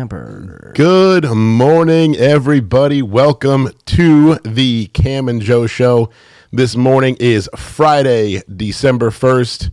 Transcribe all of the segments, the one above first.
camper. Good morning, everybody. Welcome to the Cam and Joe Show. This morning is Friday, December 1st.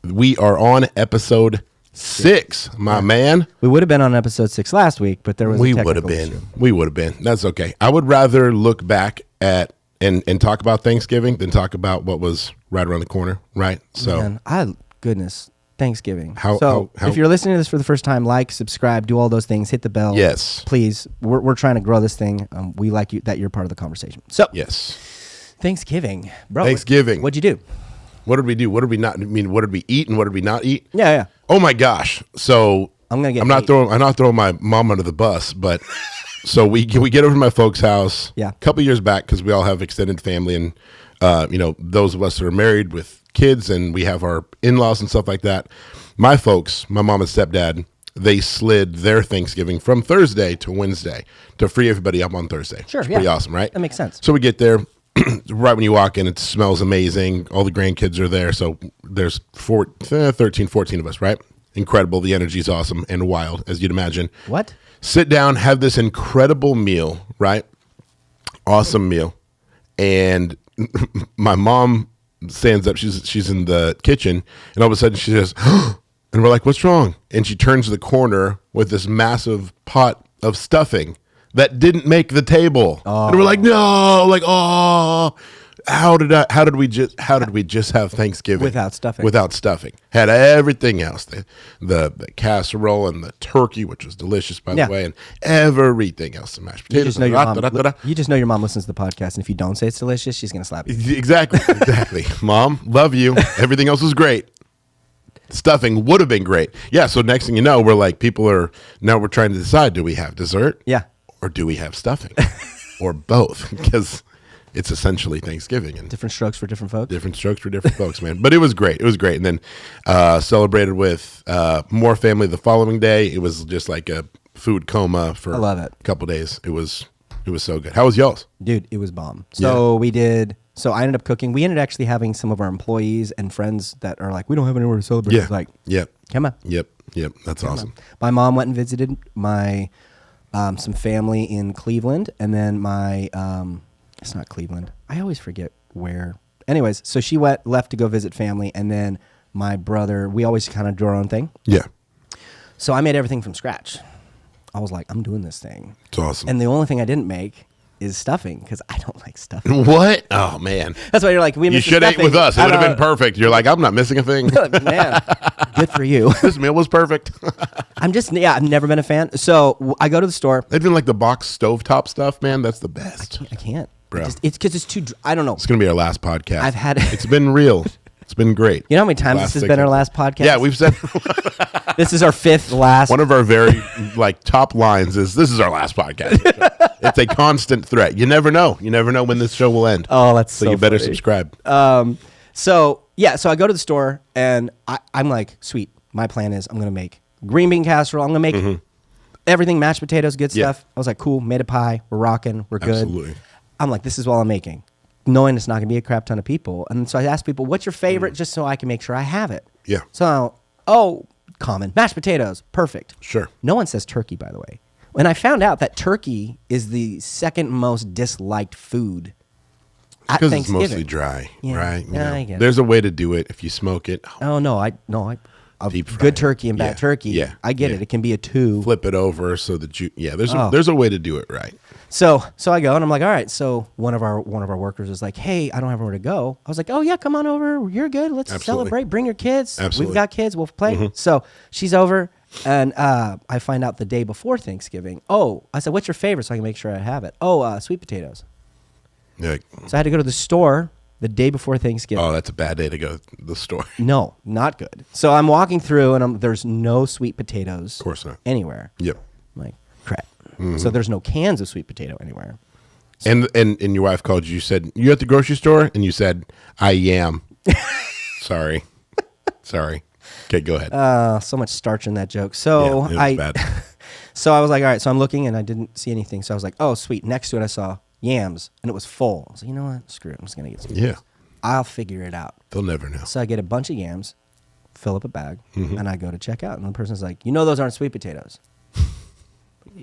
We are on episode 6, my man. We would have been on episode 6 last week, but there was We a would have technical been. issue. We would have been. That's okay. I would rather look back at and talk about Thanksgiving than talk about what was right around the corner, right? So, Man, goodness, Thanksgiving. How- If you're listening to this for the first time, like, subscribe, do all those things, hit the bell. yes. Please, we're trying to grow this thing. We like you that you're part of the conversation. So, Yes. Thanksgiving, bro. Thanksgiving. What'd you do? What did we do? What did we not? I mean, what did we eat and what did we not eat? Yeah. Oh my gosh! So I'm gonna get. I'm not throwing my mom under the bus, but so we get over to my folks' house. Yeah. A couple years back because we all have extended family and those of us that are married with kids and we have our in-laws and stuff like that. My folks, my mom and stepdad, they slid their Thanksgiving from Thursday to Wednesday to free everybody up on Thursday. Sure, It's pretty yeah. awesome, right? That makes sense. So we get there. Right when you walk in, it smells amazing. All the grandkids are there. So there's 13, 14 of us, right? Incredible. The energy's awesome and wild, as you'd imagine. What? Sit down, have this incredible meal, right? Awesome meal. And my mom stands up. She's in the kitchen. And all of a sudden she says, and we're like, what's wrong? And she turns to the corner with this massive pot of stuffing that didn't make the table. And we're like, no, like, how did we just have Thanksgiving Without stuffing? Without stuffing. Had everything else. The casserole and the turkey, which was delicious, by Yeah. the way, and everything else. The mashed You potatoes. just know your mom listens to the podcast, and if you don't say it's delicious, she's gonna slap you. Exactly. Mom, love you. Everything else was great. Stuffing would have been great. Yeah, so next thing you know, we're trying to decide, do we have dessert? Yeah. Or do we have stuffing? Or both? Because it's essentially Thanksgiving. And Different strokes for different folks. different strokes for different folks, man. But it was great. It was great. And then celebrated with more family the following day. It was just like a food coma for I love it. a couple days. It was so good. How was y'all's? Dude, it was bomb. So I ended up cooking. We ended up actually having some of our employees and friends that are like, we don't have anywhere to celebrate. Yeah. It's like, Yep. come on. Yep. That's awesome. My mom went and visited my some family in Cleveland, and then my it's not Cleveland. I always forget where. Anyways, so she left to go visit family, and then my brother. We always kind of do our own thing. Yeah. So I made everything from scratch. I was like, I'm doing this thing. It's awesome. And the only thing I didn't make is stuffing because I don't like stuffing. What? Oh, man. That's why you're like, You should have ate with us. It would have been perfect. You're like, I'm not missing a thing. Man, good for you. This meal was perfect. I've never been a fan. So I go to the store. Even like the box stovetop stuff, man, that's the best. I can't. Bro. It's because it's too, I don't know. It's going to be our last podcast. I've had It's been real. It's been great. You know how many times this has been our last podcast? Yeah, we've said This is our 5th last. one of our very top lines is this is our last podcast. It's a constant threat. You never know. You never know when this show will end. Oh, that's so you better funny. subscribe. So I go to the store and I'm like, sweet. My plan is I'm going to make green bean casserole. I'm going to make everything, mashed potatoes, good Yeah. stuff. I was like, cool, made a pie. We're rocking. We're good. Absolutely. I'm like, this is all I'm making, knowing it's not going to be a crap ton of people. And so I asked people, what's your favorite, just so I can make sure I have it. Yeah. So, common. Mashed potatoes. Perfect. Sure. No one says turkey, by the way. And I found out that turkey is the second most disliked food at Because it's Thanksgiving. mostly dry, Yeah. right? You Yeah, know, I get it. there's a way to do it if you smoke it. Oh, no, Deep fry good it. turkey and bad Yeah. turkey. Yeah. I get Yeah. it. It can be a 2. Flip it over so that there's Oh. there's a way to do it right. So I go and I'm like, all right. So one of our workers is like, hey, I don't have anywhere to go. I was like, oh yeah, come on over. You're good. Let's Absolutely. celebrate. Bring your kids. Absolutely. We've got kids. We'll play. So she's over, and I find out the day before Thanksgiving. Oh, I said, what's your favorite so I can make sure I have it? Oh, sweet potatoes. You're like, So I had to go to the store the day before Thanksgiving. oh, that's a bad day to go to the store. No, not good. So I'm walking through, and there's no sweet potatoes. Of course not. Anywhere. Yep. I'm like, crap. So there's no cans of sweet potato anywhere. And your wife called you. Said you at the grocery store, and you said, "I am." Sorry. Okay, go ahead. So much starch in that joke. So Yeah, it was bad. So I was like, all right. So I'm looking and I didn't see anything. So I was like, oh, sweet. Next to it, I saw yams and it was full. I was like, you know what? Screw it. I'm just gonna get some. Yeah, I'll figure it out. they'll never know. So I get a bunch of yams, fill up a bag, and I go to check out. And the person's like, you know, those aren't sweet potatoes.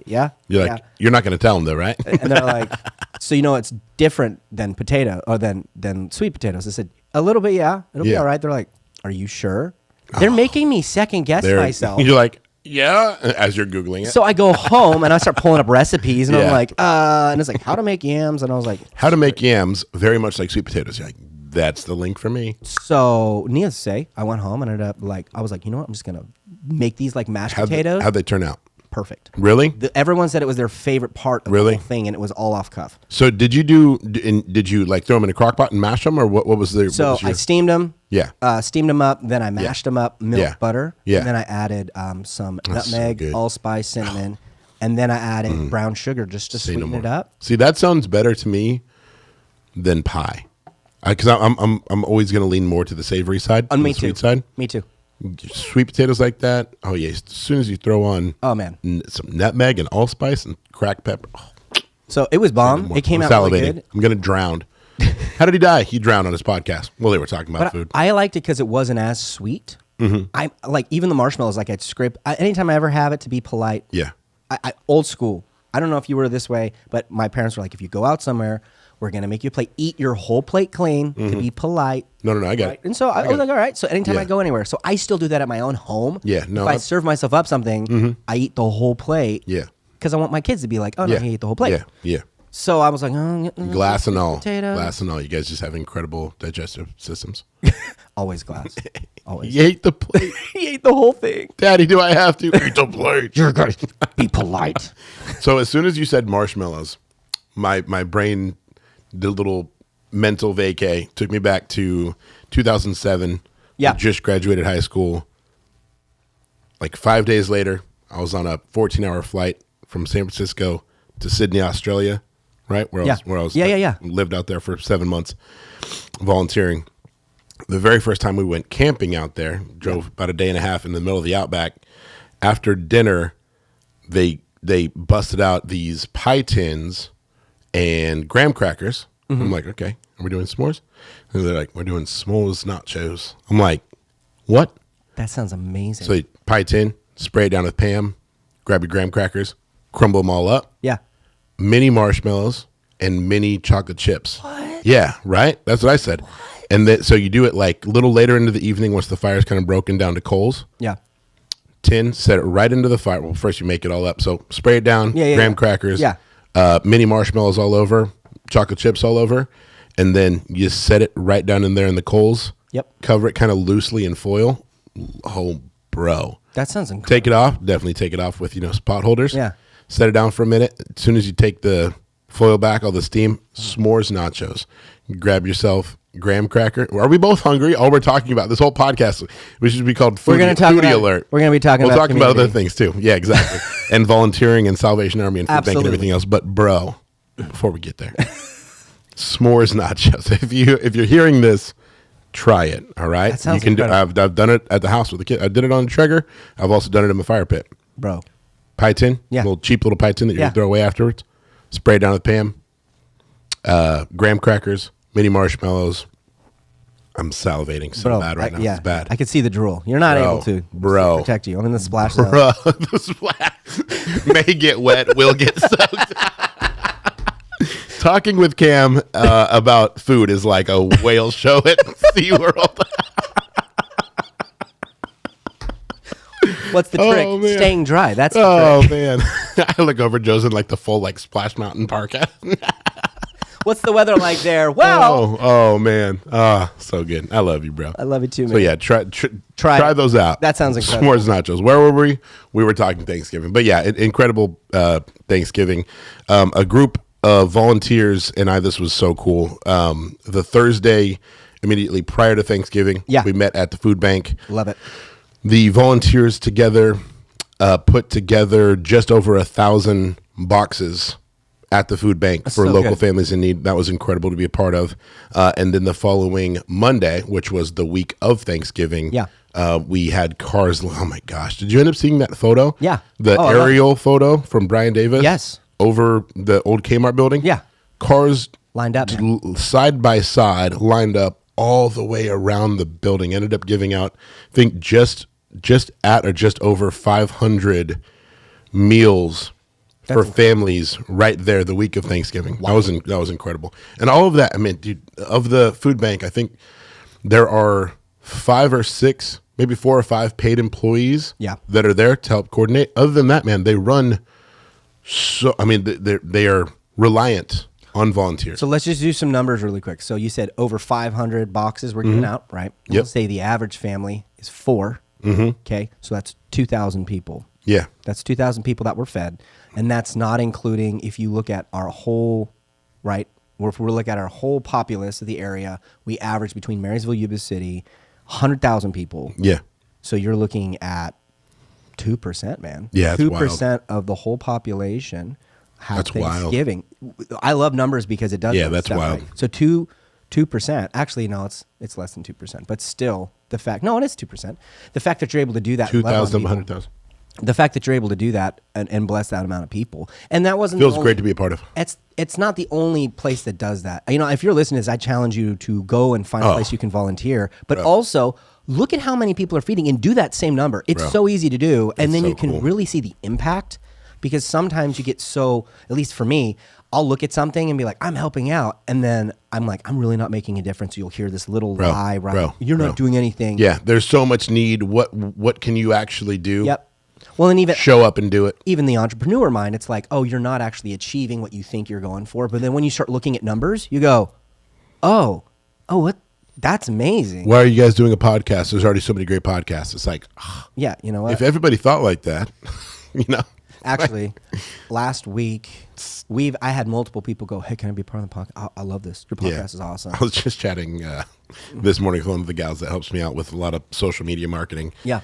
yeah. You're like, you're not going to tell them though, right? And they're like, so it's different than potato or than sweet potatoes. I said, a little bit, yeah. It'll be all right. They're like, are you sure? They're making me second guess myself. You're like, yeah, as you're Googling it. So I go home and I start pulling up recipes and I'm like, and it's like how to make yams. And I was like, how to make yams, very much like sweet potatoes. You're like, that's the link for me. So needless to say, I went home and ended up I was like, you know what? I'm just going to make these like mashed potatoes. How'd they turn out? Perfect. Really? Everyone said it was their favorite part of the whole thing, and it was all off cuff. So did you like throw them in a crock pot and mash them, or what was the? So I steamed them. Yeah. Steamed them up. Then I mashed them up, milk, butter. Yeah. And then I added some nutmeg, allspice, cinnamon, and then I added brown sugar just to sweeten it up. See, that sounds better to me than pie, because I'm always going to lean more to the savory side, On me the sweet too. side. Me too. Sweet potatoes like that. Oh yeah, as soon as you throw on some nutmeg and allspice and cracked pepper. Oh, so it was bomb. It came out really good. I'm gonna drown. How did he die? He drowned on his podcast. Well, they were talking about food. I liked it because it wasn't as sweet. I like even the marshmallows. Like I'd scrape. Anytime I ever have it to be polite. Yeah. I old school. I don't know if you were this way, but my parents were like, if you go out somewhere, we're going to make you eat your whole plate clean to be polite. No, I got it. And so I was like, all right. So anytime I go anywhere. So I still do that at my own home. Yeah, no. If I serve myself up something, I eat the whole plate. Yeah. Because I want my kids to be like, oh, no, he ate the whole plate. Yeah, yeah. So I was like, glass and all. Potatoes. Glass and all. You guys just have incredible digestive systems. Always glass. Always. You ate the plate. He ate the whole thing. Daddy, do I have to eat the plate? You're going to be polite. So as soon as you said marshmallows, my brain did a little mental vacay, took me back to 2007. Yeah. I just graduated high school. Like 5 days later, I was on a 14-hour flight from San Francisco to Sydney, Australia, right? Where I was lived out there for 7 months volunteering. The very first time we went camping out there, drove about a day and a half in the middle of the outback. After dinner, they busted out these pie tins and graham crackers. I'm like, okay, are we doing s'mores? And they're like, we're doing s'mores nachos. I'm like, what? That sounds amazing. So pie tin, spray it down with Pam, grab your graham crackers, crumble them all up. Yeah. Mini marshmallows and mini chocolate chips. What? Yeah, right? That's what I said. What? And then, so you do it like a little later into the evening once the fire's kind of broken down to coals. Yeah. Tin, set it right into the fire. Well, first you make it all up. So spray it down, graham crackers, mini marshmallows all over, chocolate chips all over, and then you set it right down in there in the coals. Yep. Cover it kind of loosely in foil. Oh, bro. That sounds incredible. Take it off. Definitely take it off with, spot holders. Yeah. Set it down for a minute. As soon as you take the foil back, all the steam, s'mores nachos. Grab yourself graham cracker. Are we both hungry? All we're talking about this whole podcast, which should be called Foodie Alert. We're going to be talking about other things too. Yeah, exactly. And volunteering and Salvation Army and food bank and everything else. But bro, before we get there, s'mores nachos. If you're hearing this, try it. All right. That sounds incredible. I've done it at the house with the kid. I did it on the Traeger. I've also done it in the fire pit. Bro. Pie tin. Yeah. Little cheap little pie tin that you can throw away afterwards. Spray it down with Pam. Graham crackers. Mini marshmallows. I'm salivating so bad right now. Yeah, it's bad. I can see the drool. You're not able to protect you. I'm in the splash zone. Bro, the splash may get wet, will get soaked. Talking with Cam about food is like a whale show at SeaWorld. What's the trick? Staying dry. That's the trick. Man. I look over Joe's in like the full like Splash Mountain Park. What's the weather like there? Well, oh man, so good. I love you, bro. I love you too, man. So yeah, try those out. That sounds incredible. S'mores nachos. Where were we? We were talking Thanksgiving, but yeah, incredible Thanksgiving. A group of volunteers and I. This was so cool. The Thursday immediately prior to Thanksgiving, we met at the food bank. Love it. The volunteers together put together just over 1,000 boxes at the food bank for local families in need. That was incredible to be a part of. And then the following Monday, which was the week of Thanksgiving, we had cars. Oh my gosh. Did you end up seeing that photo? Yeah. The aerial photo from Brian Davis? Yes. Over the old Kmart building? Yeah. Cars lined up, side by side, lined up all the way around the building. Ended up giving out, I think, just at or just over 500 meals for families right there the week of Thanksgiving. Wow. That was incredible. And all of that, I mean, dude, of the food bank, I think there are 5 or 6, maybe 4 or 5 paid employees that are there to help coordinate. Other than that, man, they run so, I mean, they are reliant on volunteers. So let's just do some numbers really quick. So you said over 500 boxes were given out, right? Yep. Let's say the average family is 4. Okay, so that's 2,000 people. Yeah. That's 2,000 people that were fed. And that's not including, if you look at our whole, right, or if we look at our whole populace of the area, we average between Marysville, Yuba City, 100,000 people. Yeah. So you're looking at 2%, man. Yeah, 2% of the whole population have that's Thanksgiving. Wild. I love numbers because it does. Yeah, that's wild. Right. So 2%. Actually, no, it's less than 2%. But still, it is 2%. The fact that you're able to do that, 2,000, 100,000. The fact that you're able to do that and bless that amount of people, and that wasn't feels great to be a part of. It's not the only place that does that. You know, if you're listening to this, I challenge you to go and find a place you can volunteer, but also look at how many people are feeding and do that same number. It's so easy to do, and then you can really see the impact, because sometimes you get so, at least for me, I'll look at something and be like, I'm helping out, and then I'm like, I'm really not making a difference. You'll hear this little lie, right? You're not doing anything. Yeah, there's so much need. What can you actually do? Yep. Well, and even show up and do it. Even the entrepreneur mind, it's like, oh, you're not actually achieving what you think you're going for. But then when you start looking at numbers, you go, oh, what? That's amazing. Why are you guys doing a podcast? There's already so many great podcasts. It's like, yeah, you know what? If everybody thought like that, you know. Actually, last week, I had multiple people go, hey, can I be part of the podcast? I love this. Your podcast is awesome. I was just chatting this morning with one of the gals that helps me out with a lot of social media marketing. Yeah.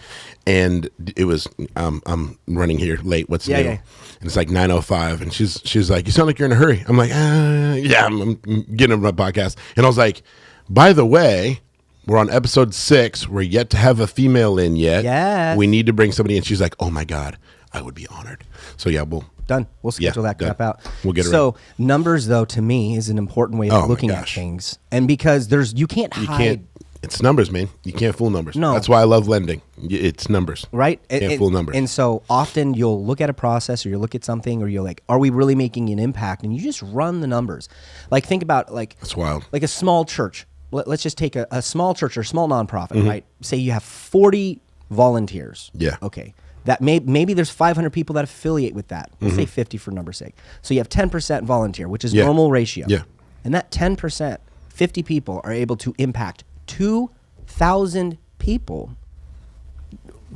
And it was, I'm running here late. What's new? Yeah. And it's like 9:05. And she's like, you sound like you're in a hurry. I'm like, yeah, I'm getting on my podcast. And I was like, by the way, we're on episode 6. We're yet to have a female in yet. Yes. We need to bring somebody in. She's like, oh my God, I would be honored. So yeah, done. We'll schedule that crap out. We'll get it. So numbers, though, to me is an important way of looking at things, and because you can't hide. It's numbers, man. You can't fool numbers. No, that's why I love lending. It's numbers, right? Can't fool numbers. And so often you'll look at a process, or you look at something, or you're like, are we really making an impact? And you just run the numbers. Like think about that's wild. Like a small church. Let's just take a small church or small nonprofit, right? Say you have 40 volunteers. Yeah. Okay. That maybe there's 500 people that affiliate with that. Let's say 50 for number's sake. So you have 10% volunteer, which is normal ratio. Yeah. And that 10%, 50 people are able to impact 2,000 people.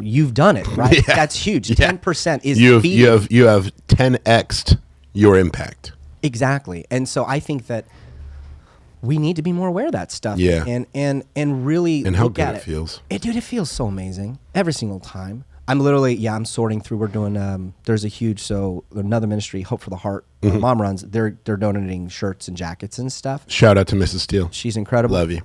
You've done it, right? Yeah. That's huge. 10% is you have 10x'd your impact. Exactly. And so I think that we need to be more aware of that stuff. Yeah. And really and how look good at it feels. Dude, it feels so amazing every single time. I'm literally, I'm sorting through. We're doing, there's a huge, another ministry, Hope for the Heart, Mom runs. They're donating shirts and jackets and stuff. Shout out to Mrs. Steele. She's incredible. Love you.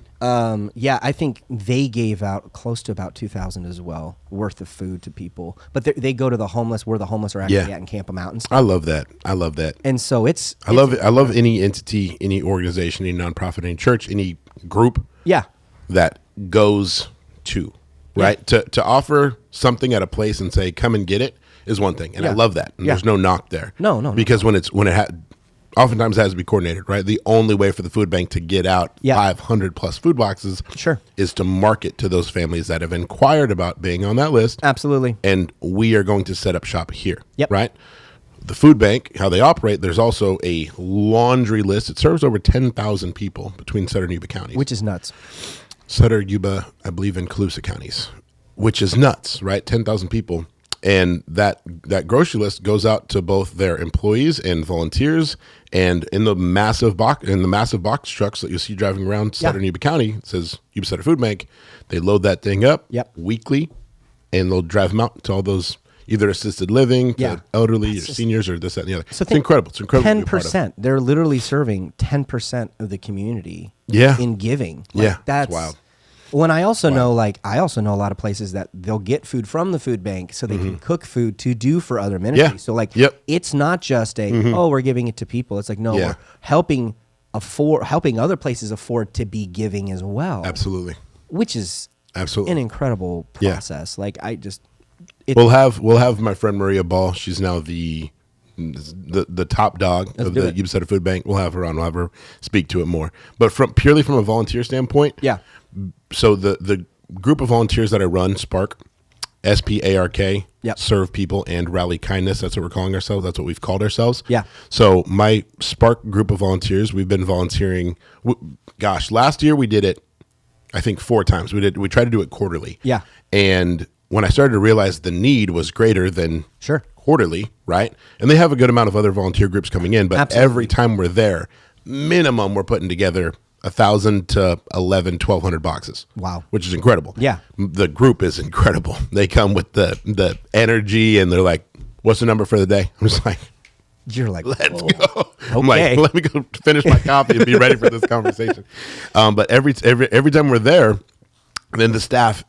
Yeah, I think they gave out close to about 2,000 as well worth of food to people. But they go to the homeless, where the homeless are actually at, and camp them out and stuff. I love that. And so I love it. I love any entity, any organization, any nonprofit, any church, any group. Yeah. That goes to. Right? To offer something at a place and say, come and get it is one thing. And I love that. And there's no knock there. No. Because oftentimes it has to be coordinated, right? The only way for the food bank to get out 500 plus food boxes is to market to those families that have inquired about being on that list. Absolutely. And we are going to set up shop here. Yep. Right? The food bank, how they operate, there's also a laundry list. It serves over 10,000 people between Sutter and Yuba counties. Which is nuts. Sutter, Yuba, I believe in Colusa counties, which is nuts, right? 10,000 people. And that grocery list goes out to both their employees and volunteers. And in the massive box trucks that you see driving around Sutter and Yuba County, it says Yuba Sutter Food Bank. They load that thing up weekly, and they'll drive them out to all those either assisted living, to elderly, or seniors, or this, that, and the other. So it's incredible. It's incredible. 10%. They're literally serving 10% of the community in giving. That's wild. When I also know, a lot of places that they'll get food from the food bank so they can cook food to do for other ministries. So it's not just we're giving it to people. It's like, no, we're helping other places afford to be giving as well. Absolutely. Which is an incredible process. We'll have my friend Maria Ball. She's now the the top dog of the Yuba Sutter Food Bank. We'll have her on. We'll have her speak to it more. But purely from a volunteer standpoint, Yeah. So the group of volunteers that I run, Spark, SPARK, Yep. Serve People and Rally Kindness. That's what we're calling ourselves. That's what we've called ourselves. Yeah. So my Spark group of volunteers, we've been volunteering. Last year we did it, I think 4 times. We tried to do it quarterly. Yeah. And when I started to realize the need was greater than Sure. quarterly, right? And they have a good amount of other volunteer groups coming in, but Absolutely. every time we're there, minimum we're putting together 1,000 to 1,200 boxes. Wow. Which is incredible. Yeah. The group is incredible. They come with the energy and they're like, what's the number for the day? I'm just like, You're like, let's whoa. go. I'm Okay. like, let me go finish my coffee and be ready for this conversation. But every time we're there, then the staff,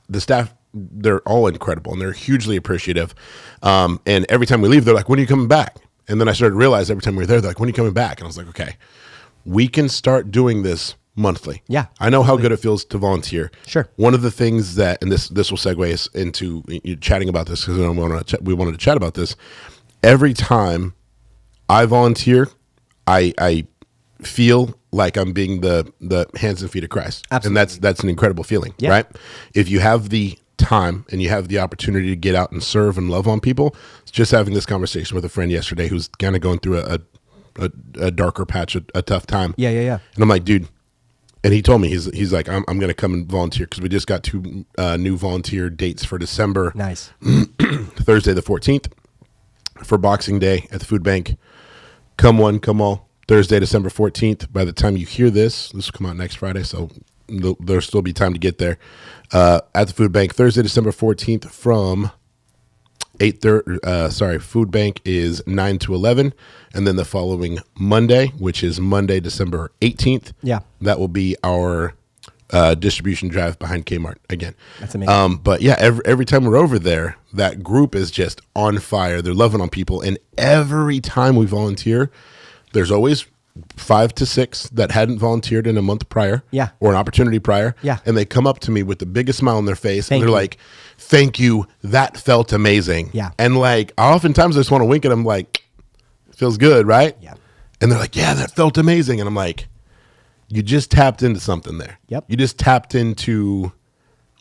they're all incredible and they're hugely appreciative. And every time we leave, they're like, when are you coming back? And then I started to realize every time we were there, they're like, when are you coming back? And I was like, okay, we can start doing this monthly. Yeah, I know how good it feels to volunteer. Sure. One of the things that, and this will segue us into chatting about this because we wanted to chat about this. Every time I volunteer, I feel like I'm being the hands and feet of Christ. Absolutely. And that's an incredible feeling, Yeah. right? If you have the time and you have the opportunity to get out and serve and love on people, just having this conversation with a friend yesterday who's kind of going through a darker patch, a tough time. Yeah. And I'm like, dude, and he told me, he's like, I'm going to come and volunteer because we just got 2 new volunteer dates for December. Nice. Thursday the 14th for Boxing Day at the food bank. Come one, come all. Thursday, December 14th. By the time you hear this will come out next Friday, so there'll still be time to get there. At the food bank, Thursday, December 14th from 8:30. Food bank is 9 to 11, and then the following Monday, which is Monday, December 18th. Yeah. That will be our distribution drive behind Kmart again. That's amazing. But yeah, every time we're over there, that group is just on fire. They're loving on people, and every time we volunteer, there's always 5 to 6 that hadn't volunteered in a month prior, Yeah. or an opportunity prior, Yeah. and they come up to me with the biggest smile on their face, Thank and they're you. like, "Thank you, that felt amazing." Yeah. And like, oftentimes I just want to wink at them, like, "Feels good, right?" Yeah. And they're like, "Yeah, that felt amazing," and I'm like, "You just tapped into something there. Yep. You just tapped into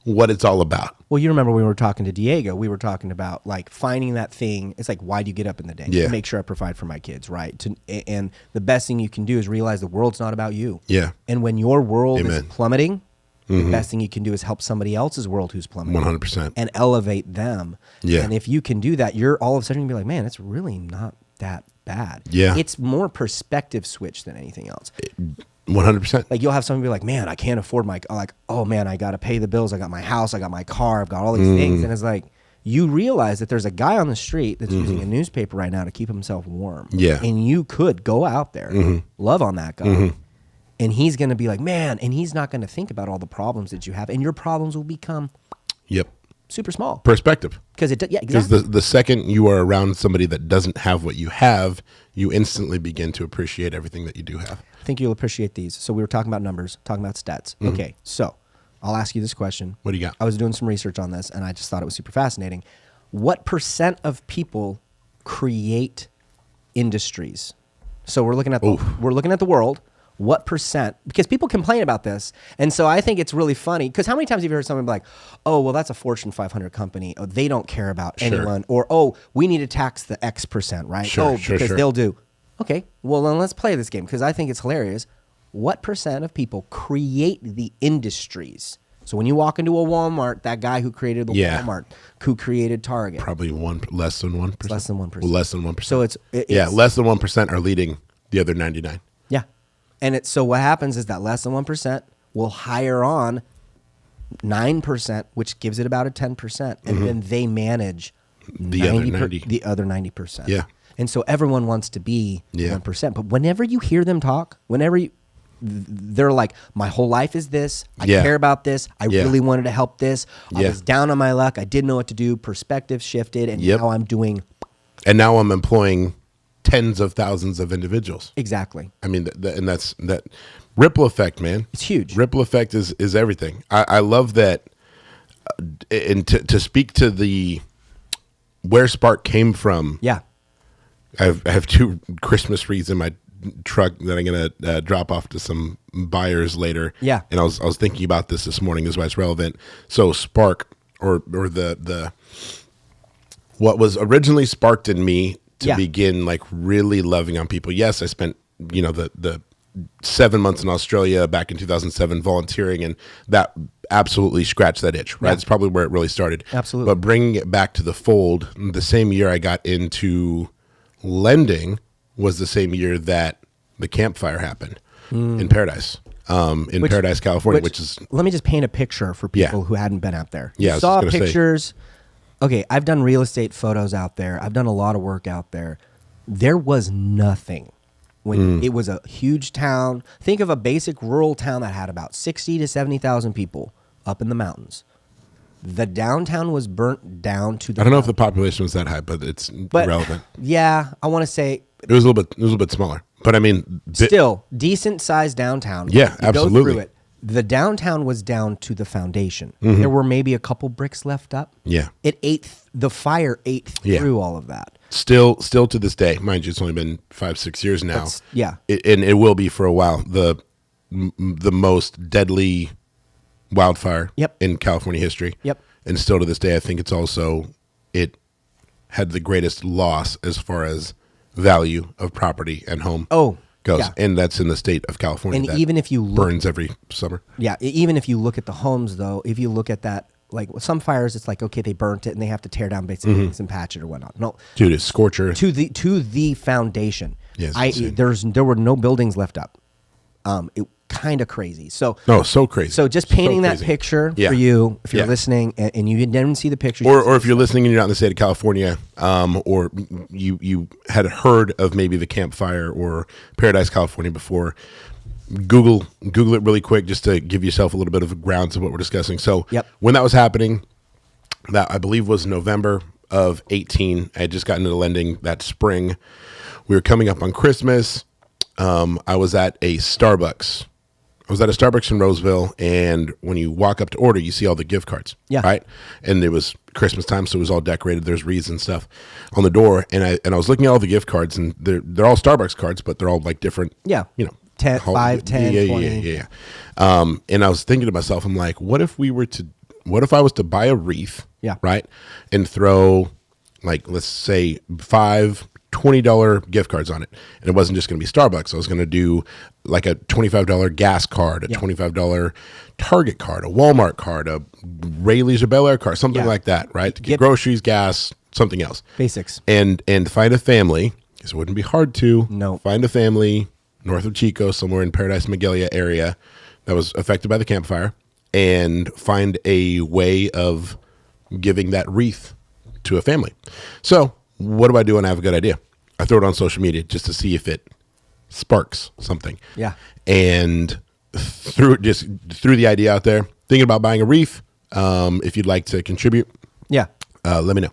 what it's all about." Well, you remember when we were talking to Diego, we were talking about like finding that thing. It's like, why do you get up in the day? Yeah. To make sure I provide for my kids, right? And the best thing you can do is realize the world's not about you. Yeah. And when your world is Amen. plummeting, the best thing you can do is help somebody else's world who's plummeting. 100%. And elevate them. Yeah. And if you can do that, you're all of a sudden going to be like, man, it's really not that bad. Yeah. It's more perspective switch than anything else. 100%. Like you'll have someone be like, man, I can't afford oh man, I got to pay the bills. I got my house. I got my car. I've got all these things. And it's like, you realize that there's a guy on the street that's using a newspaper right now to keep himself warm. Yeah. And you could go out there, love on that guy. And he's going to be like, man, and he's not going to think about all the problems that you have. And your problems will become Yep. super small. Perspective. Because Because exactly. the second you are around somebody that doesn't have what you have, you instantly begin to appreciate everything that you do have. I think you'll appreciate these. So we were talking about numbers, talking about stats. Okay, so I'll ask you this question. What do you got? I was doing some research on this, and I just thought it was super fascinating. What % of people create industries? So we're looking at the world. What %? Because people complain about this, and so I think it's really funny. Because how many times have you heard someone be like, "Oh, well, that's a Fortune 500 company. Oh, they don't care about anyone," or "Oh, we need to tax the X %, right? Sure, because they'll do." Okay, well then let's play this game because I think it's hilarious. What % of people create the industries? So when you walk into a Walmart, that guy who created the Walmart, who created Target, Probably less than 1%. less than 1%. Well, less than 1%. So it's less than 1% are leading the other 99. Yeah, and so what happens is that less than 1% will hire on 9%, which gives it about a 10%, and then they manage The other 90. the other 90%. Yeah. And so everyone wants to be 1%. But whenever you hear them talk, they're like, my whole life is this. I care about this. I really wanted to help this. I was down on my luck. I didn't know what to do. Perspective shifted. And now I'm doing. And now I'm employing tens of thousands of individuals. Exactly. I mean, and that's that ripple effect, man. It's huge. Ripple effect is everything. I love that. And to speak to where Spark came from. Yeah. I have 2 Christmas wreaths in my truck that I'm gonna drop off to some buyers later. Yeah. And I was thinking about this morning. This is why it's relevant. So spark or the what was originally sparked in me to begin like really loving on people. Yes, I spent the 7 months in Australia back in 2007 volunteering, and that absolutely scratched that itch. Right, Yeah. it's probably where it really started. Absolutely. But bringing it back to the fold, the same year I got into lending was the same year that the campfire happened in Paradise, Paradise, California, which is. Let me just paint a picture for people who hadn't been out there. Yeah, You saw pictures. Okay, I've done real estate photos out there. I've done a lot of work out there. There was nothing when it was a huge town. Think of a basic rural town that had about 60 to 70,000 people up in the mountains. The downtown was burnt down to the I don't know if the population was that high, but it's relevant. Yeah, I want to say It was a little bit smaller, but I mean, still decent sized downtown. Yeah, You absolutely. Go through it. The downtown was down to the foundation. There were maybe a couple bricks left up. Yeah. The fire ate through all of that. Still to this day, mind you, it's only been 5-6 years now. Yeah. And it will be for a while. The most deadly wildfire in California history. Yep. And still to this day, I think it had the greatest loss as far as value of property and home goes. Yeah. And that's in the state of California. And that even if you look, burns every summer. Yeah, even if you look at the homes, though, if you look at that, like with some fires, it's like, okay, they burnt it and they have to tear down basic things and patch it or whatnot. No, Dude, it's scorcher. to the foundation. Yes, there were no buildings left up. It kind of crazy. So so crazy. So just painting that crazy. picture Yeah. for you, if you're Yeah. listening and you didn't see the pictures, Or if you're listening and you're not in the state of California, or you had heard of maybe the campfire or Paradise, California before, Google it really quick just to give yourself a little bit of a grounds of what we're discussing. So when that was happening, that I believe was November of 18. I had just gotten into lending that spring. We were coming up on Christmas. I was at a Starbucks. I was at a Starbucks in Roseville, and when you walk up to order, you see all the gift cards. Yeah. Right? And it was Christmas time, so it was all decorated. There's wreaths and stuff on the door, and I was looking at all the gift cards, and they're all Starbucks cards, but they're all like different. Yeah. 10, 5, 10, 20. Yeah. And I was thinking to myself, I'm like, what if I was to buy a wreath, right, and throw like, let's say $5 $20 gift cards on it, and it wasn't just going to be Starbucks. I was going to do like a $25 gas card, a $25 Target card, a Walmart card, a Ray Leisure Bel Air card, something like that, right? To get groceries, gas, something else. Basics. And find a family, because it wouldn't be hard to. No. Find a family north of Chico, somewhere in Paradise, Magalia area that was affected by the campfire, and find a way of giving that wreath to a family. So what do I do when I have a good idea? I throw it on social media just to see if it sparks something. Yeah. And threw the idea out there, thinking about buying a wreath. If you'd like to contribute, let me know.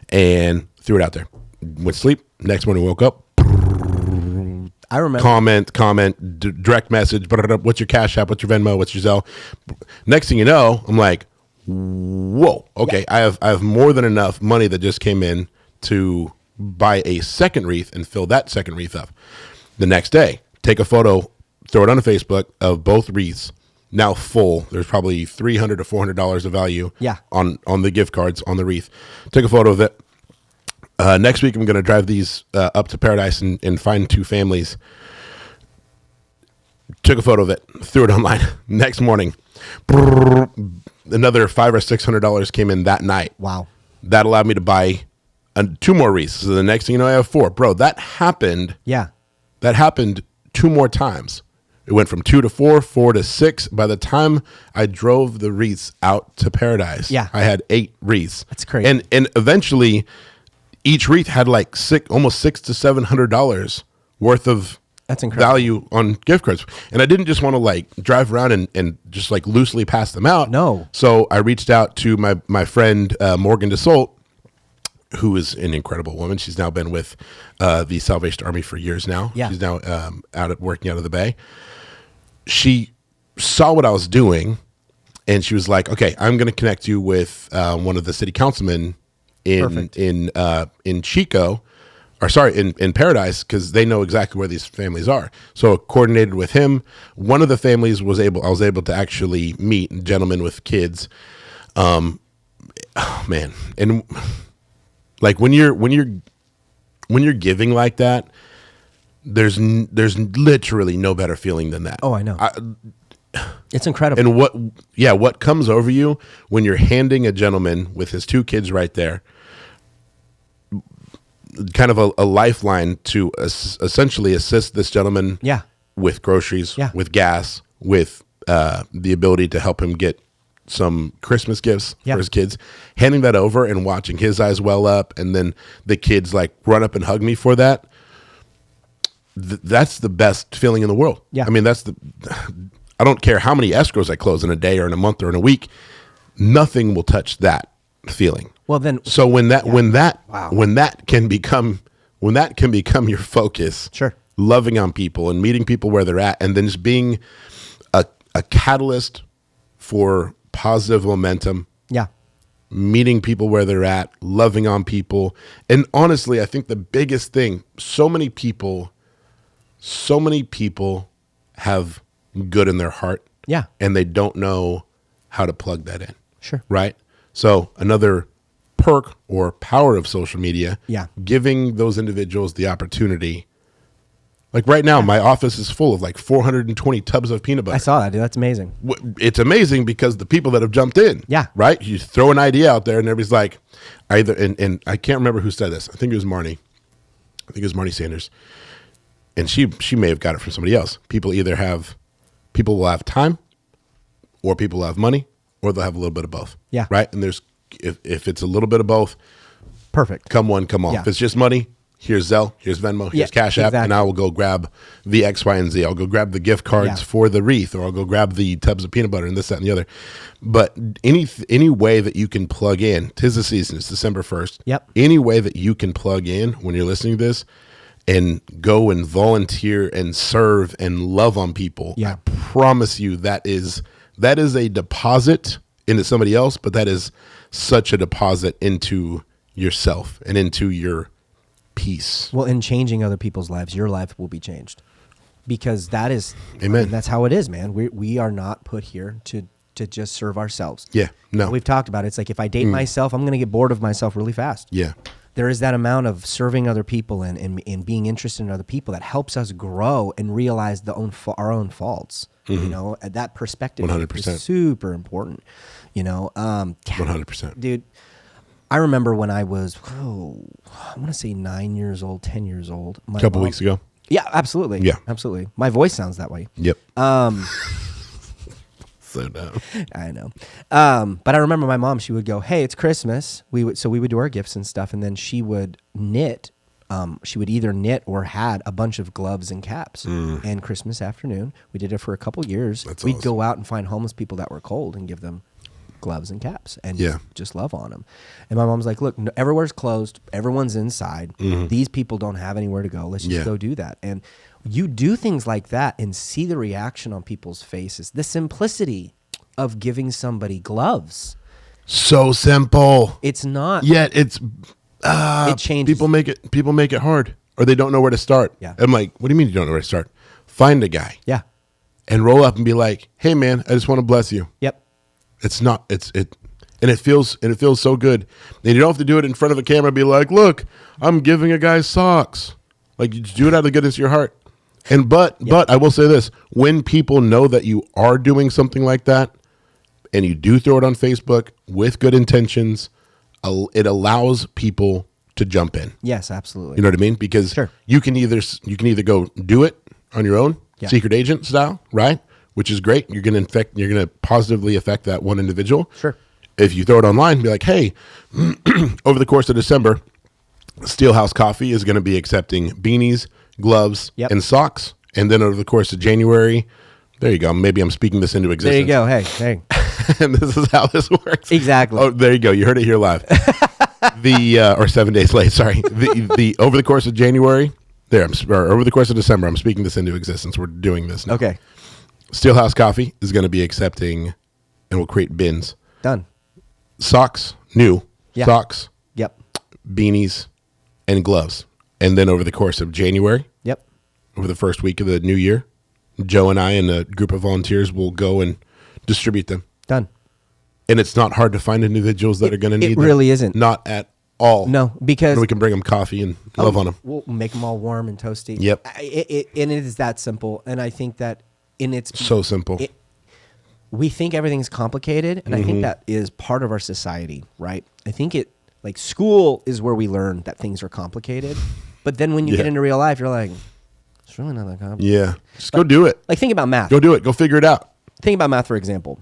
And threw it out there. Went to sleep. Next morning, woke up. I remember. Comment, direct message. What's your Cash App? What's your Venmo? What's your Zelle? Next thing you know, I'm like, whoa. Okay, I have more than enough money that just came in to buy a second wreath and fill that second wreath up. The next day, take a photo, throw it on Facebook of both wreaths, now full. There's probably $300 to $400 of value on the gift cards on the wreath. Take a photo of it. Next week, I'm going to drive these up to Paradise and find two families. Took a photo of it, threw it online. Next morning, another $500 or $600 came in that night. Wow. That allowed me to buy two more wreaths. So the next thing you know, I have four. Bro, that happened. Yeah. That happened two more times. It went from 2 to 4, 4 to 6. By the time I drove the wreaths out to Paradise, I had 8 wreaths. That's crazy. And eventually, each wreath had like almost $600 to $700 worth of value on gift cards. And I didn't just want to like drive around and just like loosely pass them out. No. So I reached out to my friend Morgan DeSolt, who is an incredible woman. She's now been with the Salvation Army for years now. Yeah. She's now working out of the Bay. She saw what I was doing, and she was like, okay, I'm going to connect you with one of the city councilmen in Chico in Paradise, because they know exactly where these families are. So coordinated with him. One of the families I was able to actually meet, a gentleman with kids. Oh man, and like when you're giving like that, there's literally no better feeling than that. Oh, I know. It's incredible. And what comes over you when you're handing a gentleman with his 2 kids right there, kind of a lifeline to essentially assist this gentleman with groceries, with gas, with the ability to help him get some Christmas gifts for his kids, handing that over and watching his eyes well up, and then the kids like run up and hug me for that. That's the best feeling in the world. Yeah. I mean, I don't care how many escrows I close in a day or in a month or in a week. Nothing will touch that feeling. Well, then, so when that can become your focus, sure, loving on people and meeting people where they're at, and then just being a catalyst for positive momentum. Yeah. Meeting people where they're at, loving on people. And honestly, I think the biggest thing, so many people have good in their heart. Yeah. And they don't know how to plug that in. Sure. Right? So another perk or power of social media, giving those individuals the opportunity. Like right now, my office is full of like 420 tubs of peanut butter. I saw that, dude. That's amazing. It's amazing because the people that have jumped in. Yeah. Right? You throw an idea out there and everybody's like, and I can't remember who said this. I think it was Marnie. I think it was Marnie Sanders. And she may have got it from somebody else. People will have time, or people will have money, or they'll have a little bit of both. Yeah. Right? And if it's a little bit of both, perfect. Come on, come all. Yeah. If it's just money, here's Zelle, here's Venmo, here's Cash App, and I will go grab the X, Y, and Z. I'll go grab the gift cards for the wreath, or I'll go grab the tubs of peanut butter and this, that, and the other. But any way that you can plug in, 'tis the season, it's December 1st. Yep. Any way that you can plug in when you're listening to this and go and volunteer and serve and love on people, I promise you that is a deposit into somebody else, but that is such a deposit into yourself and into your peace. Well, in changing other people's lives, your life will be changed, because that is, amen. I mean, that's how it is, man. We are not put here to just serve ourselves. Yeah, no. We've talked about it. It's like if I date myself, I'm going to get bored of myself really fast. Yeah. There is that amount of serving other people and being interested in other people that helps us grow and realize our own faults. You know, that perspective 100%. is super important. You know, 100%. Dude, I remember when I was, I want to say 9 years old, 10 years old. A couple weeks ago. Yeah, absolutely. Yeah. Absolutely. My voice sounds that way. Yep. So dumb. I know. But I remember my mom, she would go, "Hey, it's Christmas." We would do our gifts and stuff, and then she would knit. She would either knit or had a bunch of gloves and caps. And Christmas afternoon, we did it for a couple years. We'd awesome. go out and find homeless people that were cold and give them gloves and caps and just love on them. And my mom's like, "Look, everywhere's closed. Everyone's inside. These people don't have anywhere to go. Let's just go do that." And you do things like that and see the reaction on people's faces. The simplicity of giving somebody gloves. So simple. It's not. Yet it's it changes. People make it hard, or they don't know where to start. Yeah. I'm like, what do you mean you don't know where to start? Find a guy. Yeah. And roll up and be like, "Hey man, I just want to bless you." Yep. And it feels so good. And you don't have to do it in front of a camera and be like, "Look, I'm giving a guy socks." Like, you just do it out of the goodness of your heart. And but I will say this, when people know that you are doing something like that and you do throw it on Facebook with good intentions, it allows people to jump in. Yes, absolutely. You know what I mean? Because you can either go do it on your own, secret agent style, right? Which is great. You're going to positively affect that one individual. Sure. If you throw it online, be like, "Hey, over the course of December, Steele House Coffee is going to be accepting beanies, gloves, and socks. And then over the course of January," there you go. Maybe I'm speaking this into existence. There you go. Hey. And this is how this works. Exactly. Oh, there you go. You heard it here live. Or 7 days late. Sorry. The over the course of January, or over the course of December, I'm speaking this into existence. We're doing this now. Okay. Steele House Coffee is going to be accepting, and we'll create bins. Done. Socks, new. Yeah. Socks. Yep. Beanies, and gloves. And then over the course of January, Yep. over the first week of the new year, Joe and I and a group of volunteers will go and distribute them. Done. And it's not hard to find individuals that are going to need them. It really isn't. Not at all. No, because and we can bring them coffee and love on them. We'll make them all warm and toasty. Yep. And it is that simple. And I think that So simple. We think everything's complicated, and I think that is part of our society, right? I think like school is where we learn that things are complicated, but then when you get into real life, you're like, it's really not that complicated. Yeah. Just go do it. Like think about math. Go do it. Go figure it out. Think about math, for example.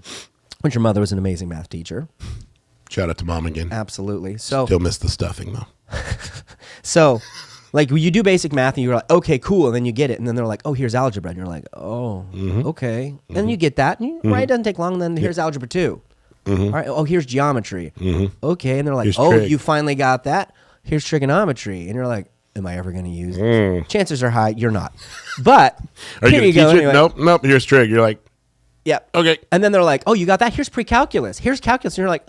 When your mother was an amazing math teacher. Shout out to Mom again. Absolutely. So still miss the stuffing though. So like you do basic math and you're like, okay, cool. And then you get it. And then they're like, oh, here's algebra. And you're like, oh, okay. And then you get that. And right, it doesn't take long. And then here's algebra 2. All right. Oh, here's geometry. Okay. And they're like, Here's oh, trig. you finally got that. Here's trigonometry. And you're like, am I ever going to use it? Chances are high you're not. But Are you here going to you go. teach it? Anyway. Nope. Here's trig. You're like, Yeah. okay. And then they're like, oh, you got that? Here's pre-calculus. Here's calculus. And you're like,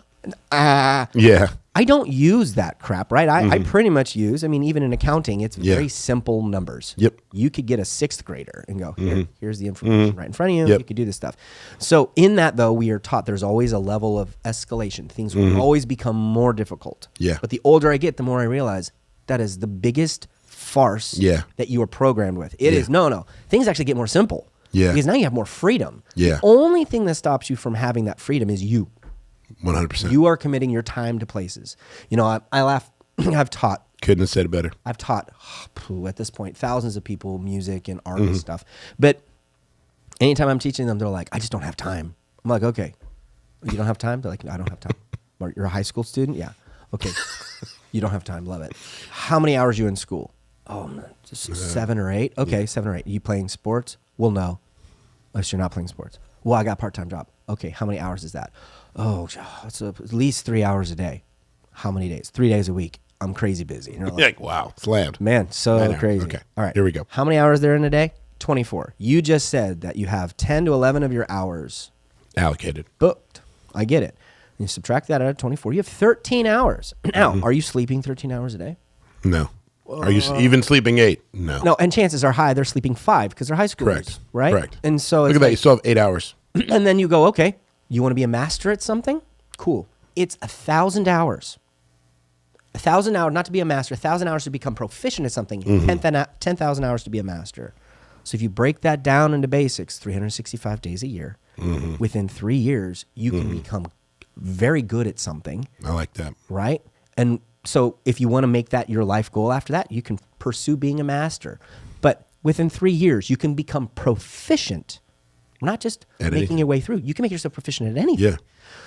Yeah. I don't use that crap, right? I pretty much use, I mean, even in accounting, it's Yeah. very simple numbers. Yep. You could get a 6th grader and go, here's the information right in front of you. Yep. You could do this stuff. So in that, though, we are taught there's always a level of escalation. Things will always become more difficult. Yeah. But the older I get, the more I realize that is the biggest farce that you are programmed with. It is, no. Things actually get more simple. Yeah. Because now you have more freedom. Yeah. The only thing that stops you from having that freedom is you. 100%. You are committing your time to places. You know, I laugh. I've taught Couldn't have said it better. at this point thousands of people music and art and stuff. But anytime I'm teaching them, they're like, I just don't have time. I'm like, okay, you don't have time? They're like, I don't have time. You're a high school student? Yeah. Okay. You don't have time. Love it. How many hours are you in school? Oh, man, just 7 or 8. Okay, 7 or 8. You playing sports? Well, no. Unless you're not playing sports. Well, I got a part-time job. Okay, how many hours is that? Oh, it's at least 3 hours a day. How many days? 3 days a week. I'm crazy busy. And you're Like, wow, slammed. man, so crazy. Okay, All right. here we go. How many hours there in a day? 24. You just said that you have 10 to 11 of your hours Allocated. booked. I get it. And you subtract that out of 24. You have 13 hours. Now, are you sleeping 13 hours a day? No. Are you even sleeping 8? No. No, and chances are high they're sleeping 5 because they're high schoolers. Correct. Right? Correct. And so Look it's at that. You still have 8 hours. and then you go, okay, you want to be a master at something? Cool. It's 1,000 hours. 1,000 hours, not to be a master, 1,000 hours to become proficient at something, 10,000 hours to be a master. So if you break that down into basics, 365 days a year, within 3 years, you can become very good at something. I like that. Right? And so if you want to make that your life goal after that, you can pursue being a master. But within 3 years, you can become proficient, not just At making anything. your way through. You can make yourself proficient at anything. Yeah.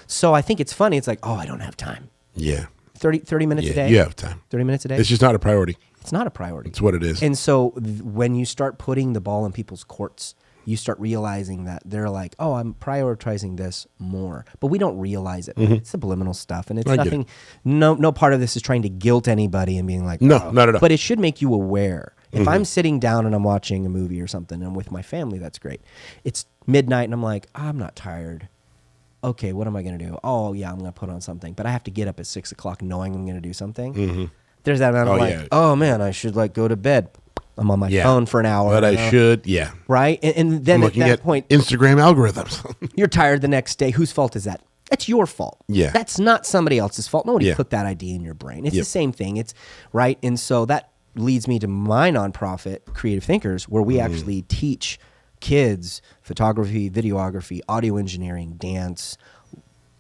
So I think it's funny. It's like, oh, I don't have time. Yeah. 30 minutes a Yeah. day? You have time. 30 minutes a day? It's just not a priority. It's not a priority. It's what it is. And so when you start putting the ball in people's courts, you start realizing that they're like, oh, I'm prioritizing this more. But we don't realize it. It's subliminal stuff. And it's I get nothing, no part of this is trying to guilt anybody and being like, No, oh. not at all. But it should make you aware. If I'm sitting down and I'm watching a movie or something and I'm with my family, that's great. It's midnight and I'm like, I'm not tired. Okay, what am I going to do? Oh, yeah, I'm going to put on something. But I have to get up at 6 o'clock knowing I'm going to do something. There's that amount of oh, man, I should like go to bed. I'm on my phone for an hour. But I should, yeah. Right? And then I'm at looking that at point, Instagram algorithms. you're tired the next day. Whose fault is that? That's your fault. Yeah. That's not somebody else's fault. Nobody Yeah. put that idea in your brain. It's Yep. the same thing. It's right. And so that leads me to my nonprofit, Creative Thinkers, where we actually teach kids photography, videography, audio engineering, dance,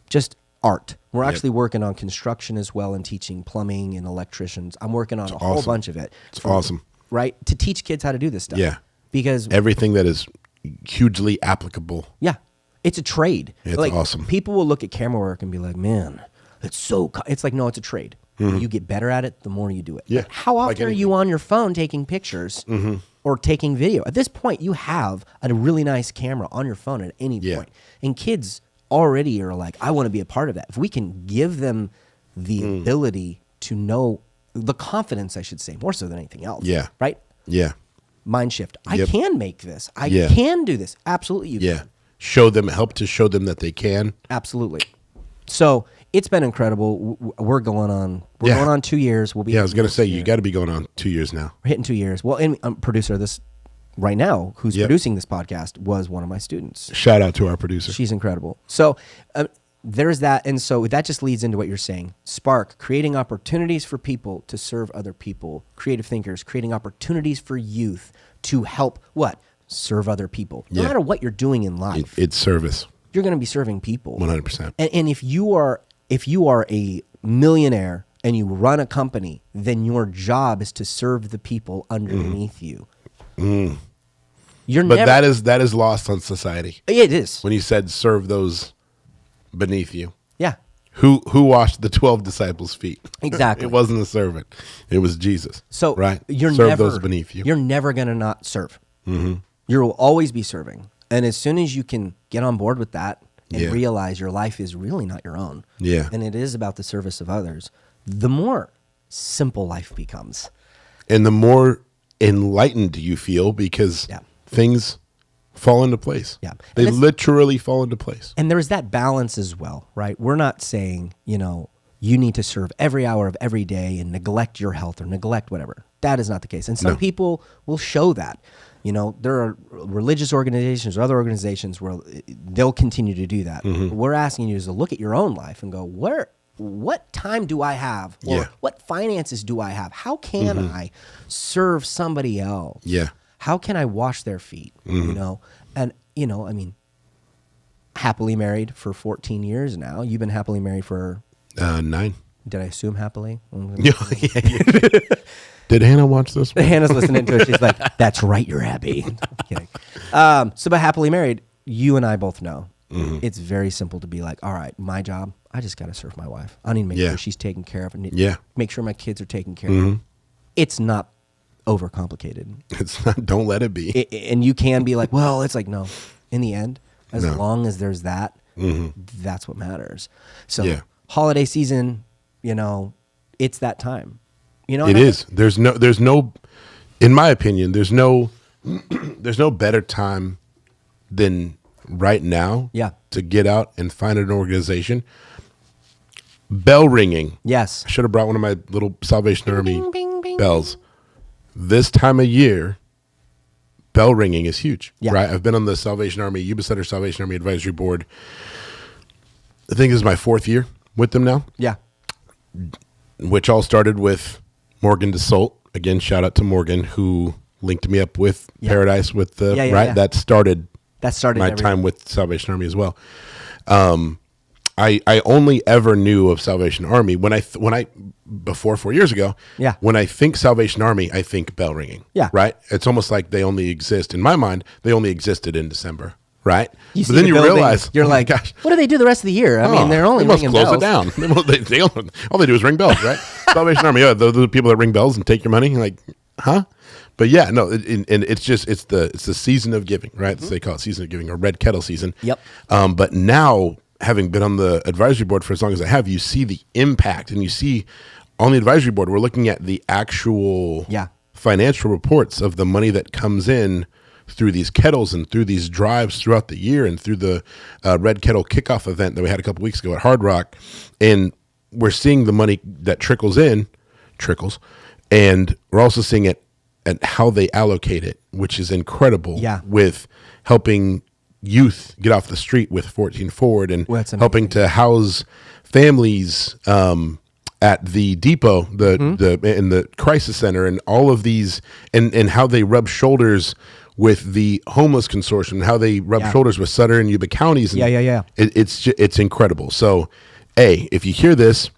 just art. We're actually working on construction as well and teaching plumbing and electricians. I'm working on a whole bunch of it. It's awesome. Right? To teach kids how to do this stuff. Yeah. Because Everything that is hugely applicable. yeah, it's a trade. It's like, awesome. People will look at camera work and be like, man, it's so, it's like, no, it's a trade. You get better at it, the more you do it. Yeah, Like, how like often are anything. you on your phone taking pictures or taking video? At this point, you have a really nice camera on your phone at any Yeah. point. And kids already are like, I want to be a part of that. If we can give them the ability to know, the confidence, I should say, more so than anything else. Yeah. Right? Yeah. Mind shift. I Yep. can make this. I Yeah. can do this. Absolutely you Yeah. can. Help to show them that they can. Absolutely. So it's been incredible. We're going on 2 years. We'll be. Yeah, I was going to say, you got to be going on 2 years now. We're hitting 2 years. Well, and producer of this right now, who's producing this podcast, was one of my students. Shout out to our producer. She's incredible. So there's that. And so that just leads into what you're saying. Spark, creating opportunities for people to serve other people, creative thinkers, creating opportunities for youth to help what? Serve other people. No matter what you're doing in life. It's service. You're going to be serving people. 100%. And if you are a millionaire and you run a company, then your job is to serve the people underneath you. Mm. But that is lost on society. It is. When you said serve those beneath you. Yeah. Who washed the 12 disciples' feet? Exactly. It wasn't a servant. It was Jesus. So right? Serve those beneath you. You're never going to not serve. Mm-hmm. You will always be serving. And as soon as you can get on board with that and realize your life is really not your own, and it is about the service of others, the more simple life becomes. And the more enlightened you feel because things fall into place. Yeah. They literally fall into place. And there's that balance as well, right? We're not saying, you need to serve every hour of every day and neglect your health or neglect whatever. That is not the case. And some people will show that. There are religious organizations or other organizations where they'll continue to do that. Mm-hmm. What we're asking you is to look at your own life and go, what time do I have? Or what finances do I have? How can I serve somebody else? Yeah. How can I wash their feet? Mm-hmm. And, happily married for 14 years now. You've been happily married for 9. Did I assume happily? Did Hannah watch this one? Hannah's listening to it. She's like, that's right, you're happy. Kidding. So by happily married, you and I both know it's very simple to be like, all right, my job, I just got to serve my wife. I need to make sure she's taken care of and make sure my kids are taken care of. It's not overcomplicated. It's not, don't let it be. And you can be like, well, it's like, no, in the end, as long as there's that, that's what matters. So holiday season, it's that time. It is. There's no, in my opinion, there's no better time than right now to get out and find an organization. Bell ringing. Yes. I should have brought one of my little Salvation Army bing, bing, bells. This time of year, bell ringing is huge, right? I've been on the Salvation Army, Yuba Center Salvation Army Advisory Board. I think this is my 4th year with them now. Yeah. Which all started with Morgan DeSalt. Again, shout out to Morgan, who linked me up with Paradise with the, That started my time with Salvation Army as well. I only ever knew of Salvation Army when I before 4 years ago. Yeah. When I think Salvation Army, I think bell ringing. Yeah. Right. It's almost like they only exist in my mind. They only existed in December. Right. But then you realize you're like, gosh, what do they do the rest of the year? I mean, they're only ringing bells. They must close it down. All they do is ring bells, right? Salvation Army. Those are the people that ring bells and take your money. Like, huh? But yeah, no, and it's the season of giving, right? They call it season of giving or red kettle season. Yep. But now, having been on the advisory board for as long as I have, you see the impact, and you see on the advisory board, we're looking at the actual financial reports of the money that comes in through these kettles and through these drives throughout the year and through the Red Kettle kickoff event that we had a couple weeks ago at Hard Rock. And we're seeing the money that trickles, and we're also seeing it at how they allocate it, which is incredible with helping youth get off the street with 14 Forward and helping to house families at the depot, in the crisis center, and all of these, and how they rub shoulders with the homeless consortium, and how they rub shoulders with Sutter and Yuba counties. And it's incredible. So, if you hear this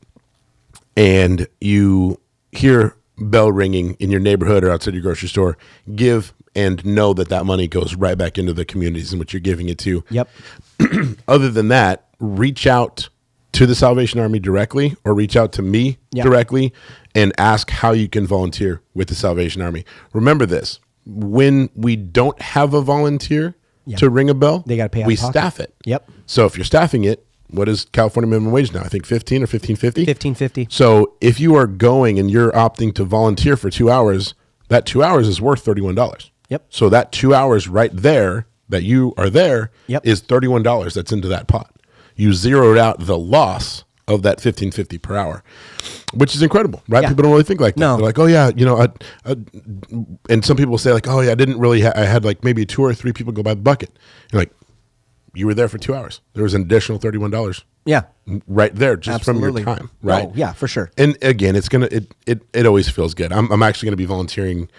and you hear bell ringing in your neighborhood or outside your grocery store, give and know that money goes right back into the communities in which you're giving it to. Yep. Other than that, reach out to the Salvation Army directly or reach out to me directly and ask how you can volunteer with the Salvation Army. Remember this, when we don't have a volunteer to ring a bell, they got to pay out we of pocket. staff it. Yep. So if you're staffing it, what is California minimum wage now? I think 15 or 15.50? 15.50. So if you are going and you're opting to volunteer for 2 hours, that 2 hours is worth $31. Yep. So that 2 hours right there that you are there is $31 that's into that pot. You zeroed out the loss of that $15.50 per hour, which is incredible, right? Yeah. People don't really think like that. No. They're like, oh yeah, and some people say like, oh yeah, I didn't really, I had like maybe 2 or 3 people go by the bucket. You're like, you were there for 2 hours. There was an additional $31. Yeah. Right there, just Absolutely. from your time, right? Oh, yeah, for sure. And again, it always feels good. I'm actually going to be volunteering.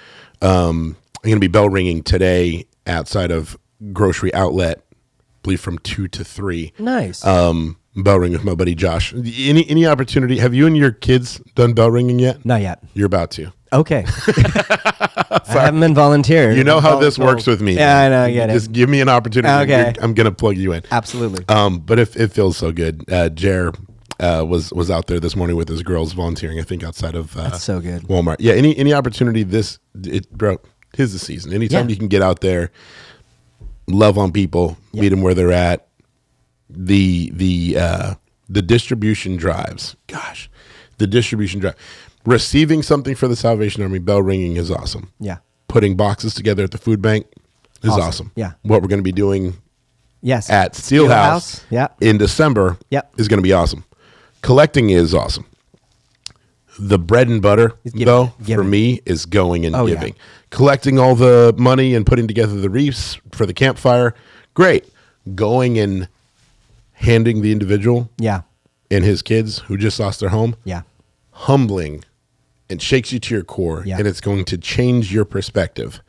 I'm going to be bell ringing today outside of grocery outlet, I believe from 2 to 3. Nice. Bell ring with my buddy Josh. Any opportunity? Have you and your kids done bell ringing yet? Not yet. You're about to. Okay. I haven't been volunteered. You know how this works with me. Yeah, I know. I get Just it. give me an opportunity. Okay. I'm going to plug you in. Absolutely. But it feels so good. Jer was out there this morning with his girls volunteering, I think, outside of That's so good. Walmart. Yeah, any opportunity, bro, 'tis the season. Anytime you can get out there, love on people, meet them where they're at. The distribution drives. Gosh, the distribution drive. Receiving something for the Salvation Army, bell ringing is awesome. Yeah. Putting boxes together at the food bank is awesome. Yeah. What we're going to be doing Yes. at Steele House Yeah. in December is going to be awesome. Collecting is awesome. The bread and butter, though, for me, is going and giving. Yeah. Collecting all the money and putting together the wreaths for the campfire, great. Going and handing the individual and his kids who just lost their home, humbling and shakes you to your core, and it's going to change your perspective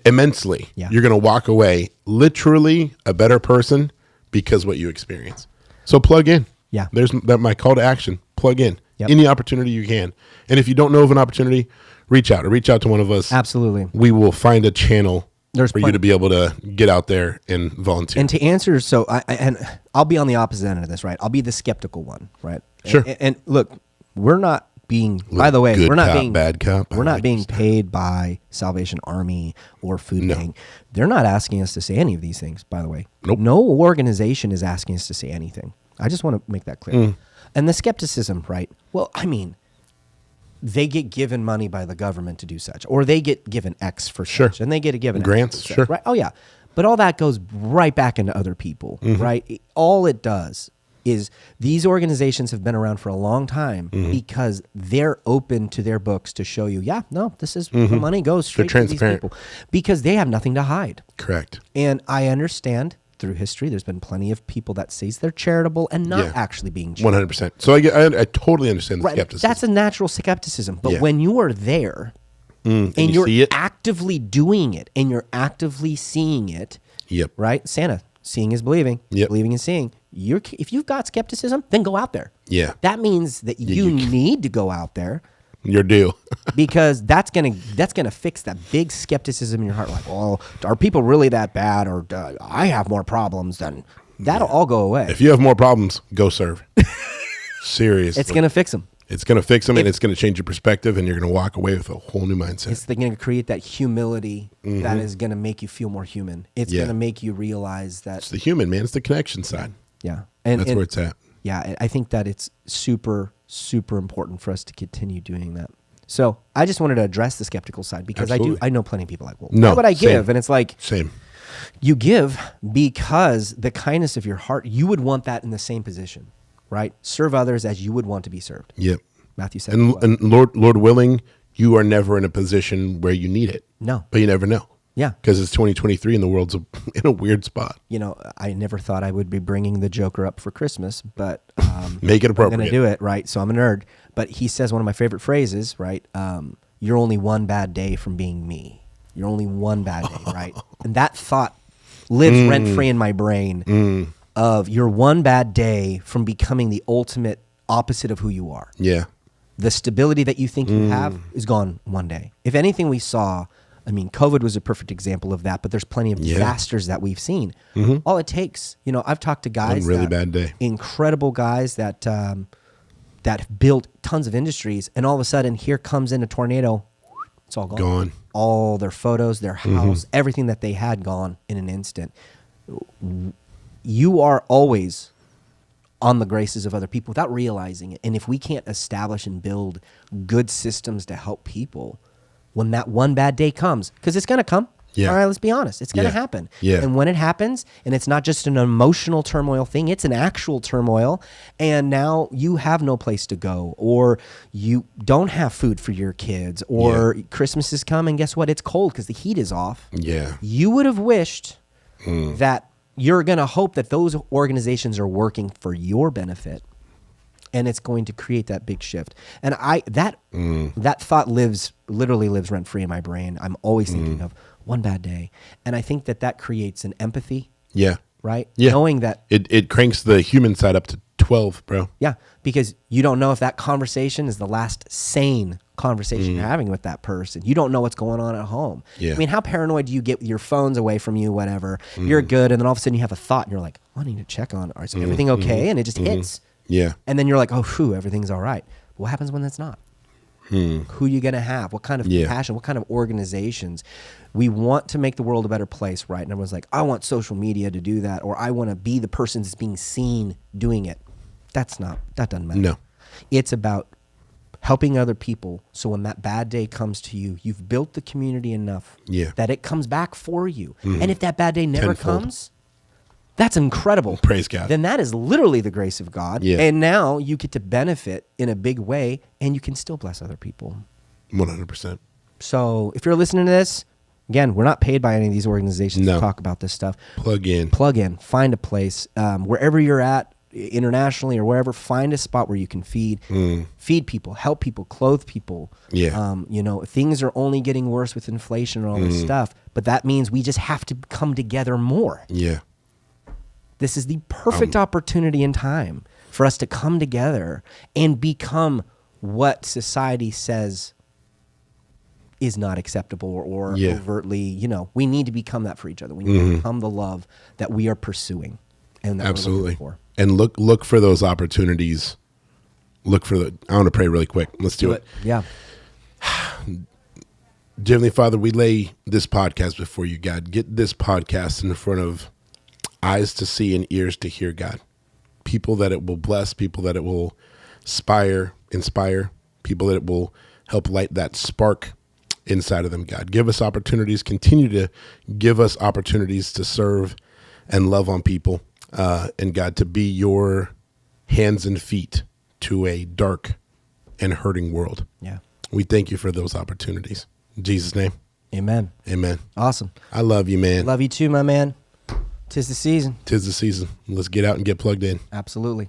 immensely. You're going to walk away literally a better person because what you experience. So plug in. There's my call to action. Plug in. Any opportunity you can. And if you don't know of an opportunity, reach out to one of us. Absolutely. We will find a channel for you to be able to get out there and volunteer. And to answer, so I'll be on the opposite end of this, right? I'll be the skeptical one, right? Sure. And look, we're not being, by the way, good we're not cop, being bad cop. We're not being paid by Salvation Army or Food Bank. They're not asking us to say any of these things, by the way. Nope. No organization is asking us to say anything. I just want to make that clear. And the skepticism, right? Well, I mean, they get given money by the government to do such, or they get given X for such, and they get given grants, X for such, right? Oh yeah, but all that goes right back into other people, right? All it does is these organizations have been around for a long time because they're open to their books to show you, this is the money goes straight to these people because they have nothing to hide. Correct. And I understand through history, there's been plenty of people that says they're charitable and not actually being charitable. 100%. So I totally understand the skepticism. That's a natural skepticism. But when you are there and you see you're it? actively doing it and you're actively seeing it, right? Santa, seeing is believing, believing is seeing. If you've got skepticism, then go out there. Yeah. That means that you need to go out there. You're due. Because that's gonna fix that big skepticism in your heart. Like, well, are people really that bad? Or I have more problems than that'll all go away. If you have more problems, go serve. Seriously. It's gonna fix them. It's going to fix them, and it's going to change your perspective, and you're going to walk away with a whole new mindset. It's going to create that humility that is going to make you feel more human. It's going to make you realize that... It's the human, man. It's the connection side. Yeah. That's where it's at. Yeah, I think that it's super, super important for us to continue doing that. So I just wanted to address the skeptical side because I know plenty of people like, well, why would I give? And it's like... Same. You give because the kindness of your heart, you would want that in the same position. Right? Serve others as you would want to be served. Yep. Matthew said. And Lord willing, you are never in a position where you need it. No. But you never know. Yeah. Because it's 2023 and the world's in a weird spot. You know, I never thought I would be bringing the Joker up for Christmas, but make it appropriate. I'm going to do it, right? So I'm a nerd. But he says one of my favorite phrases, right? You're only one bad day from being me. You're only one bad day, right? And that thought lives rent-free in my brain. Of you're one bad day from becoming the ultimate opposite of who you are. Yeah. The stability that you think you have is gone one day. If anything we saw, I mean, COVID was a perfect example of that, but there's plenty of disasters that we've seen. All it takes, you know, I've talked to guys, one really bad day, incredible guys that that built tons of industries, and all of a sudden here comes in a tornado, it's all gone. All their photos, their house, everything that they had gone in an instant. You are always on the graces of other people without realizing it. And if we can't establish and build good systems to help people, when that one bad day comes, because it's going to come, Yeah. All right, let's be honest. It's going to Yeah. happen. Yeah. And when it happens, and it's not just an emotional turmoil thing, it's an actual turmoil. And now you have no place to go, or you don't have food for your kids, or Christmas has come and guess what? It's cold because the heat is off. Yeah. You would have wished that you're going to hope that those organizations are working for your benefit. And it's going to create that big shift. And that thought literally lives rent free in my brain. I'm always thinking of one bad day. And I think that creates an empathy. Yeah. Right? Yeah. Knowing that. It cranks the human side up to 12, bro. Yeah. Because you don't know if that conversation is the last sane conversation you're having with that person. You don't know what's going on at home. Yeah. I mean, how paranoid do you get with your phones away from you, whatever? You're good. And then all of a sudden you have a thought and you're like, I need to check on, is everything okay? And it just hits. Yeah. And then you're like, oh, phew, everything's all right. But what happens when that's not? Who are you going to have? What kind of passion? What kind of organizations? We want to make the world a better place, right? And everyone's like, I want social media to do that, or I want to be the person that's being seen doing it. That doesn't matter. No. It's about helping other people, so when that bad day comes to you, you've built the community enough that it comes back for you. And if that bad day never comes, that's incredible. Praise God. Then that is literally the grace of God. Yeah. And now you get to benefit in a big way, and you can still bless other people. 100%. So if you're listening to this, again, we're not paid by any of these organizations to talk about this stuff. Plug in. Find a place. Wherever you're at, internationally or wherever, find a spot where you can feed people, help people, clothe people. Yeah. Things are only getting worse with inflation and all this stuff, but that means we just have to come together more. Yeah. This is the perfect opportunity in time for us to come together and become what society says is not acceptable or overtly, we need to become that for each other. We need to become the love that we are pursuing and that we're looking for. And look for those opportunities. I want to pray really quick. Let's do it. Yeah. Dear Heavenly Father, we lay this podcast before you, God. Get this podcast in front of eyes to see and ears to hear, God. People that it will bless, people that it will inspire, people that it will help light that spark inside of them, God. Give us opportunities, continue to give us opportunities to serve and love on people, and God, to be your hands and feet to a dark and hurting world. Yeah. We thank you for those opportunities. In Jesus' name. Amen. Amen. Awesome. I love you, man. Love you too, my man. 'Tis the season. 'Tis the season. Let's get out and get plugged in. Absolutely.